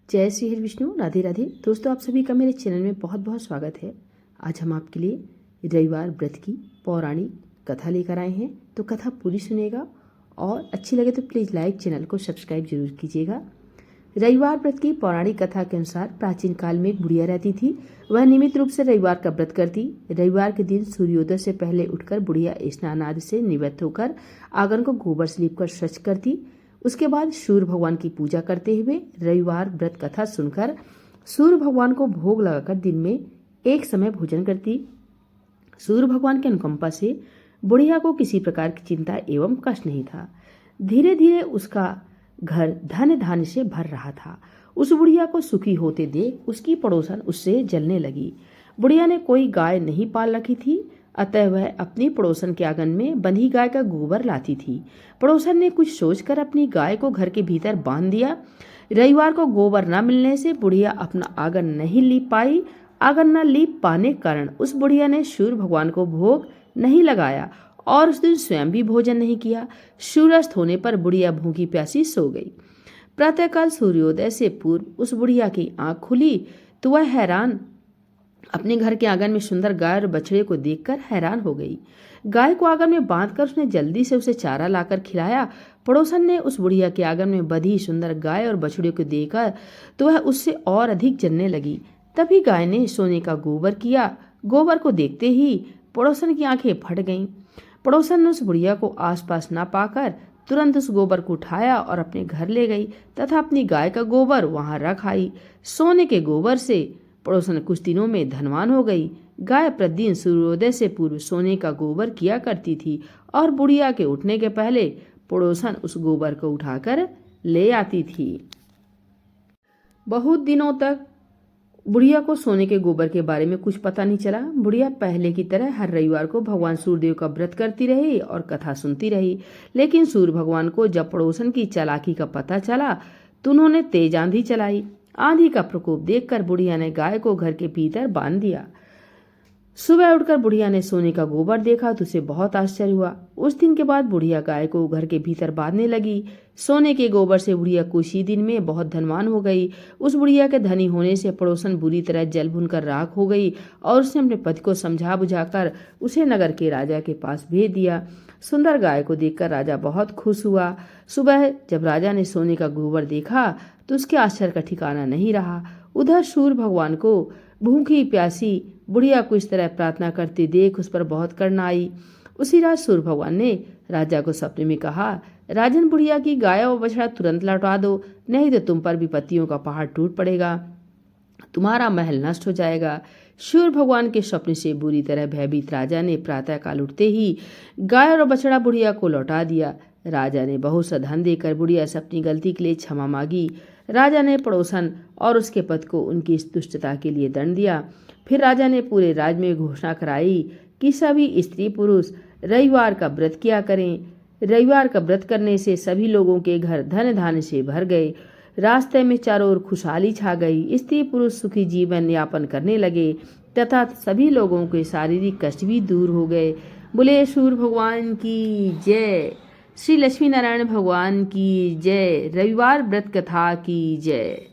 जय श्री हरि विष्णु, राधे राधे। दोस्तों, आप सभी का मेरे चैनल में बहुत बहुत स्वागत है। आज हम आपके लिए रविवार व्रत की पौराणिक कथा लेकर आए हैं, तो कथा पूरी सुनेगा और अच्छी लगे तो प्लीज़ लाइक, चैनल को सब्सक्राइब जरूर कीजिएगा। रविवार व्रत की पौराणिक कथा के अनुसार प्राचीन काल में एक बुढ़िया रहती थी। वह नियमित रूप से रविवार का व्रत करती। रविवार के दिन सूर्योदय से पहले उठकर बुढ़िया स्नान आदि से निवृत्त होकर आंगन को गोबर से लीपकर स्वच्छ करती। उसके बाद सूर्य भगवान की पूजा करते हुए रविवार व्रत कथा सुनकर सूर्य भगवान को भोग लगाकर दिन में एक समय भोजन करती। सूर्य भगवान की अनुकंपा से बुढ़िया को किसी प्रकार की चिंता एवं कष्ट नहीं था। धीरे धीरे उसका घर धन धान्य से भर रहा था। उस बुढ़िया को सुखी होते देख उसकी पड़ोसन उससे जलने लगी। बुढ़िया ने कोई गाय नहीं पाल रखी थी, अतः वह अपनी पड़ोसन के आंगन में बंधी गाय का गोबर लाती थी। पड़ोसन ने कुछ सोचकर अपनी गाय को घर के भीतर बांध दिया। रविवार को गोबर न मिलने से बुढ़िया अपना आंगन नहीं लीप पाई। आंगन न लीप पाने के कारण उस बुढ़िया ने सूर्य भगवान को भोग नहीं लगाया और उस दिन स्वयं भी भोजन नहीं किया। सूर्यास्त होने पर बुढ़िया भूखी प्यासी सो गई। प्रातःकाल सूर्योदय से पूर्व उस बुढ़िया की आंख खुली तो वह हैरान अपने घर के आंगन में सुंदर गाय और बछड़े को देखकर हैरान हो गई। गाय को आंगन में बांधकर उसने जल्दी से उसे चारा लाकर खिलाया। पड़ोसन ने उस बुढ़िया के आंगन में बंधी सुंदर गाय और बछड़े को देखकर तो वह उससे और अधिक जलने लगी। तभी गाय ने सोने का गोबर किया। गोबर को देखते ही पड़ोसन की आंखें फट गईं। पड़ोसन ने उस बुढ़िया को आसपास ना पाकर तुरंत उस गोबर को उठाया और अपने घर ले गई तथा अपनी गाय का गोबर वहां रख आई। सोने के गोबर से पड़ोसन कुछ दिनों में धनवान हो गई। गाय प्रतिदिन सूर्योदय से पूर्व सोने का गोबर किया करती थी और बुढ़िया के उठने के पहले पड़ोसन उस गोबर को उठाकर ले आती थी। बहुत दिनों तक बुढ़िया को सोने के गोबर के बारे में कुछ पता नहीं चला। बुढ़िया पहले की तरह हर रविवार को भगवान सूर्यदेव का व्रत करती रही और कथा सुनती रही। लेकिन सूर्य भगवान को जब पड़ोसन की चालाकी का पता चला तो उन्होंने तेज आंधी चलाई। आंधी का प्रकोप देखकर बुढ़िया ने गाय को घर के भीतर बांध दिया। सुबह उठकर बुढ़िया ने सोने का गोबर देखा तो उसे बहुत आश्चर्य हुआ। उस दिन के बाद बुढ़िया गाय को घर के भीतर बांधने लगी। सोने के गोबर से बुढ़िया कुछ ही दिन में बहुत धनवान हो गई। उस बुढ़िया के धनी होने से पड़ोसन बुरी तरह जल भुन कर राख हो गई और उसने अपने पति को समझा बुझाकर उसे नगर के राजा के पास भेज दिया। सुंदर गाय को देखकर राजा बहुत खुश हुआ। सुबह जब राजा ने सोने का गोबर देखा तो उसके आश्चर्य का ठिकाना नहीं रहा। उधर सूर्य भगवान को भूखी प्यासी बुढ़िया को इस तरह प्रार्थना करते देख उस पर बहुत करुणा आई। उसी रात सूर्य भगवान ने राजा को सपने में कहा, राजन, बुढ़िया की गाय और बछड़ा तुरंत लौटा दो, नहीं तो तुम पर विपत्तियों का पहाड़ टूट पड़ेगा, तुम्हारा महल नष्ट हो जाएगा। सूर्य भगवान के स्वप्न से बुरी तरह भयभीत राजा ने प्रातःकाल उठते ही गाय और बछड़ा बुढ़िया को लौटा दिया। राजा ने बहुत सा धन देकर बुढ़िया से अपनी गलती के लिए क्षमा मांगी। राजा ने पड़ोसन और उसके पति को उनकी इस दुष्टता के लिए दंड दिया। फिर राजा ने पूरे राज्य में घोषणा कराई कि सभी स्त्री पुरुष रविवार का व्रत किया करें। रविवार का व्रत करने से सभी लोगों के घर धन धान्य से भर गए। रास्ते में चारों ओर खुशहाली छा गई। स्त्री पुरुष सुखी जीवन यापन करने लगे तथा सभी लोगों के शारीरिक कष्ट भी दूर हो गए। बोले सूर्य भगवान की जय, श्री लक्ष्मी नारायण भगवान की जय, रविवार व्रत कथा की जय।